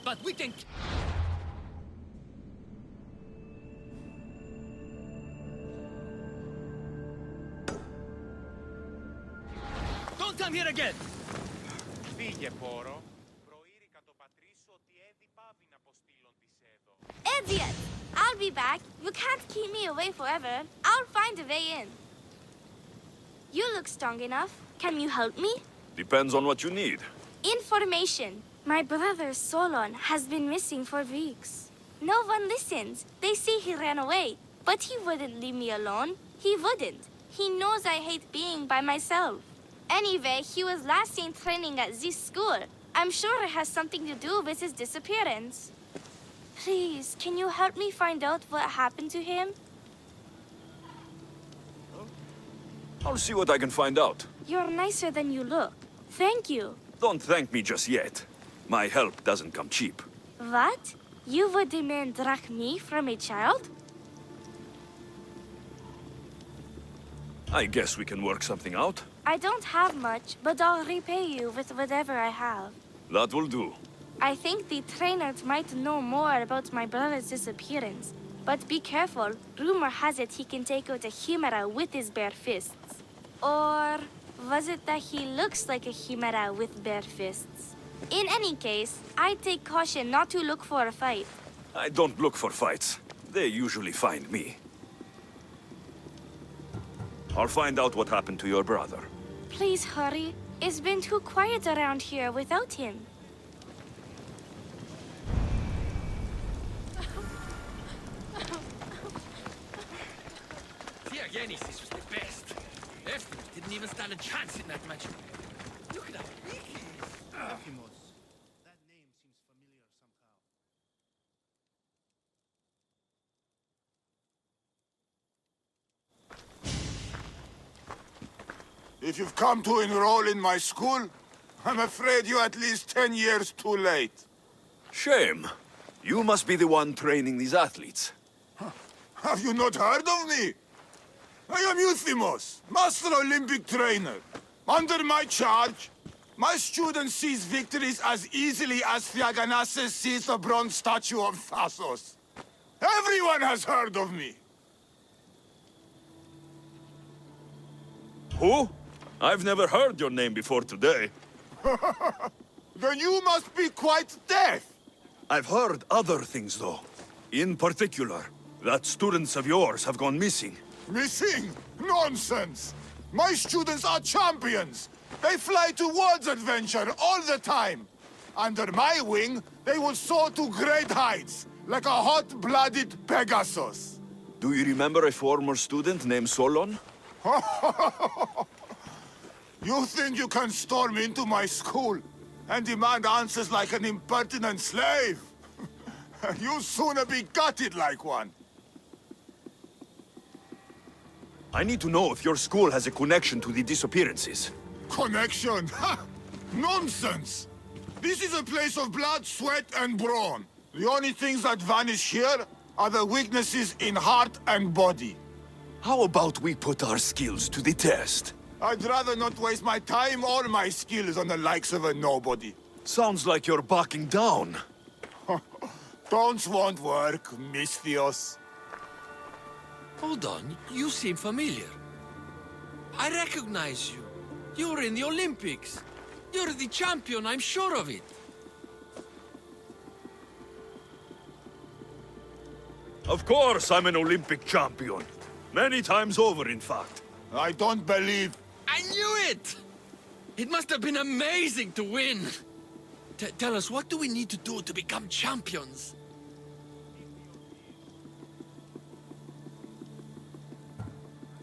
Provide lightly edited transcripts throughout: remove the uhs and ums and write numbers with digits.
but we can... Don't come here again! Φύγε, πόρο. Προείρικα το πατρί σου ότι έδι πάβει να αποστείλον της εδώ. Idiot! I'll be back. You can't keep me away forever. I'll find a way in. You look strong enough. Can you help me? Depends on what you need. Information. My brother Solon has been missing for weeks. No one listens. They say he ran away. But he wouldn't leave me alone. He wouldn't. He knows I hate being by myself. Anyway, he was last seen training at this school. I'm sure it has something to do with his disappearance. Please, can you help me find out what happened to him? I'll see what I can find out. You're nicer than you look. Thank you. Don't thank me just yet. My help doesn't come cheap. What? You would demand drachmi from a child? I guess we can work something out. I don't have much, but I'll repay you with whatever I have. That will do. I think the trainers might know more about my brother's disappearance. But be careful. Rumor has it he can take out a Chimera with his bare fists. Or was it that he looks like a Chimera with bare fists? In any case, I'd take caution not to look for a fight. I don't look for fights. They usually find me. I'll find out what happened to your brother. Please hurry. It's been too quiet around here without him. Theogenesis was the best. Ephraim didn't even stand a chance in that match. Look at how big he is. Ephimos. That name seems familiar somehow. If you've come to enroll in my school, I'm afraid you're at least 10 years too late. Shame. You must be the one training these athletes. Have you not heard of me? I am Euphimos, Master Olympic Trainer. Under my charge, my student sees victories as easily as Theaganaces sees the bronze statue of Thasos. Everyone has heard of me. Who? I've never heard your name before today. Then you must be quite deaf. I've heard other things, though. In particular, that students of yours have gone missing. Missing? Nonsense! My students are champions! They fly towards adventure all the time! Under my wing, they will soar to great heights, like a hot-blooded Pegasus. Do you remember a former student named Solon? You think you can storm into my school and demand answers like an impertinent slave? You'll sooner be gutted like one. I need to know if your school has a connection to the disappearances. Connection? Ha! Nonsense! This is a place of blood, sweat, and brawn. The only things that vanish here are the weaknesses in heart and body. How about we put our skills to the test? I'd rather not waste my time or my skills on the likes of a nobody. Sounds like you're backing down. Don't won't work, Misthios. Hold on, you seem familiar. I recognize you. You're in the Olympics. You're the champion, I'm sure of it. Of course I'm an Olympic champion. Many times over, in fact. I don't believe... I knew it! It must have been amazing to win. Tell us, what do we need to do to become champions?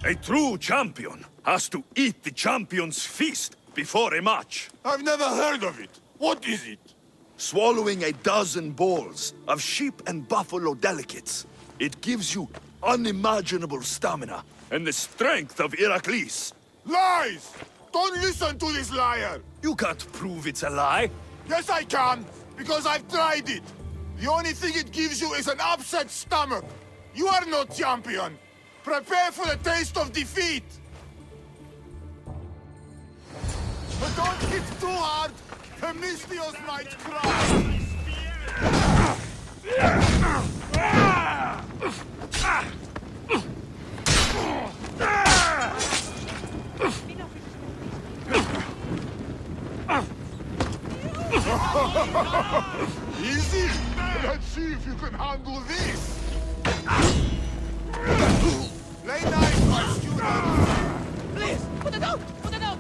A true champion has to eat the champion's feast before a match. I've never heard of it. What is it? Swallowing a dozen bowls of sheep and buffalo delicates. It gives you unimaginable stamina and the strength of Heracles. Lies! Don't listen to this liar! You can't prove it's a lie. Yes, I can, because I've tried it. The only thing it gives you is an upset stomach. You are not champion. Prepare for the taste of defeat. But don't hit too hard. Themisthios might cry. Easy? Let's see if you can handle this. Play nice, my student. Please, put it out! Put it out!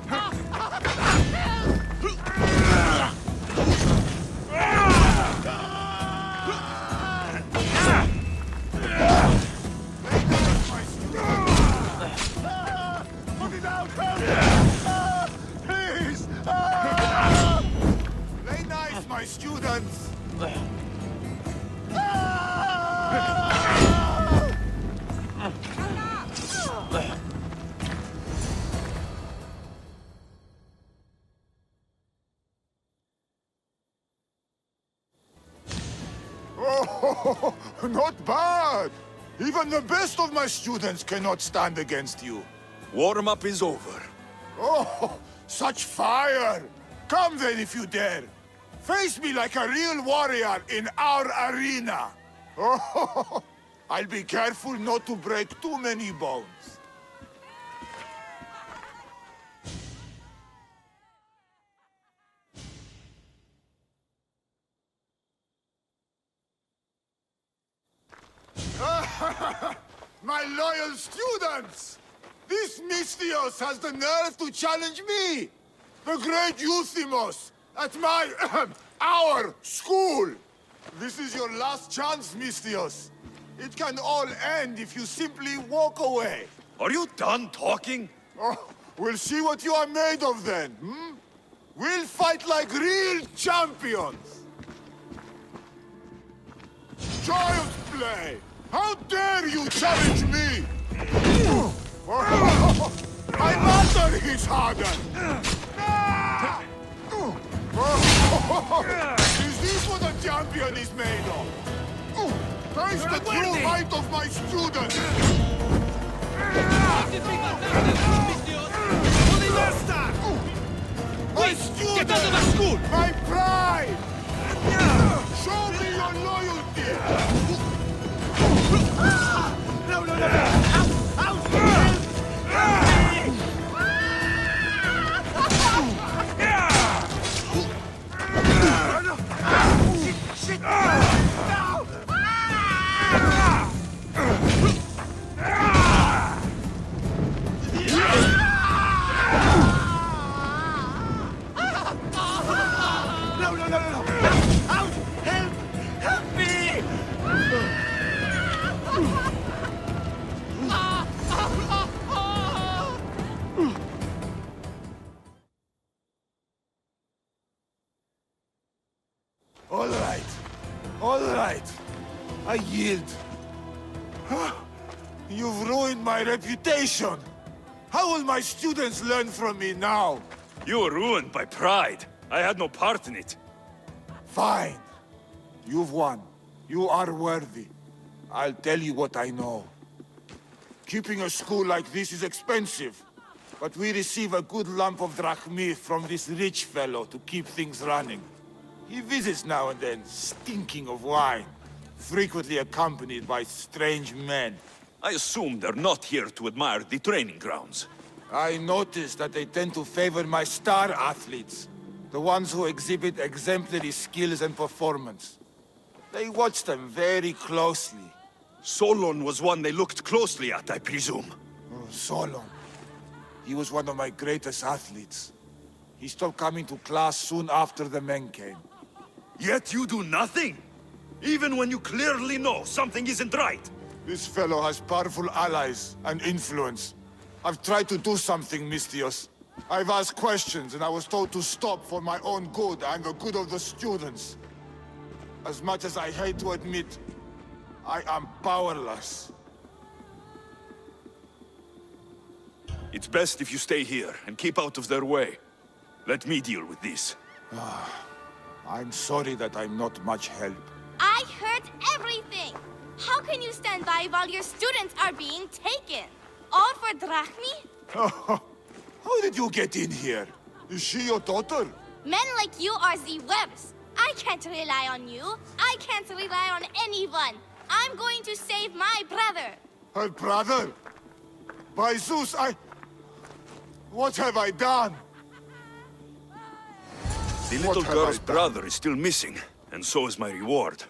Play nice, my student. Put it out, help! Please! Play nice, my students. Oh, not bad. Even the best of my students cannot stand against you. Warm-up is over. Oh, such fire! Come then if you dare. Face me like a real warrior in our arena. Oh, I'll be careful not to break too many bones. My loyal students! This Mystios has the nerve to challenge me, the great Euthymos, at my, our school! This is your last chance, Mystios. It can all end if you simply walk away. Are you done talking? Oh, we'll see what you are made of then, hmm? We'll fight like real champions! Child's play! How dare you challenge me! My mother is harder! Is this what a champion is made of? Taste the true might of my students! My students! My pride! Show me your loyalty! All right. I yield. You've ruined my reputation. How will my students learn from me now? You were ruined by pride. I had no part in it. Fine. You've won. You are worthy. I'll tell you what I know. Keeping a school like this is expensive, but we receive a good lump of drachmi from this rich fellow to keep things running. He visits now and then, stinking of wine, frequently accompanied by strange men. I assume they're not here to admire the training grounds. I noticed that they tend to favor my star athletes, the ones who exhibit exemplary skills and performance. They watch them very closely. Solon was one they looked closely at, I presume. Oh, Solon. He was one of my greatest athletes. He stopped coming to class soon after the men came. Yet you do nothing? Even when you clearly know something isn't right? This fellow has powerful allies and influence. I've tried to do something, Mystios. I've asked questions, and I was told to stop for my own good and the good of the students. As much as I hate to admit, I am powerless. It's best if you stay here and keep out of their way. Let me deal with this. I'm sorry that I'm not much help. I heard everything. How can you stand by while your students are being taken? All for drachmi? How did you get in here? Is she your daughter? Men like you are the worst. I can't rely on you. I can't rely on anyone. I'm going to save my brother. Her brother? By Zeus, What have I done? The little What have girl's I done? brother is still missing, and so is my reward.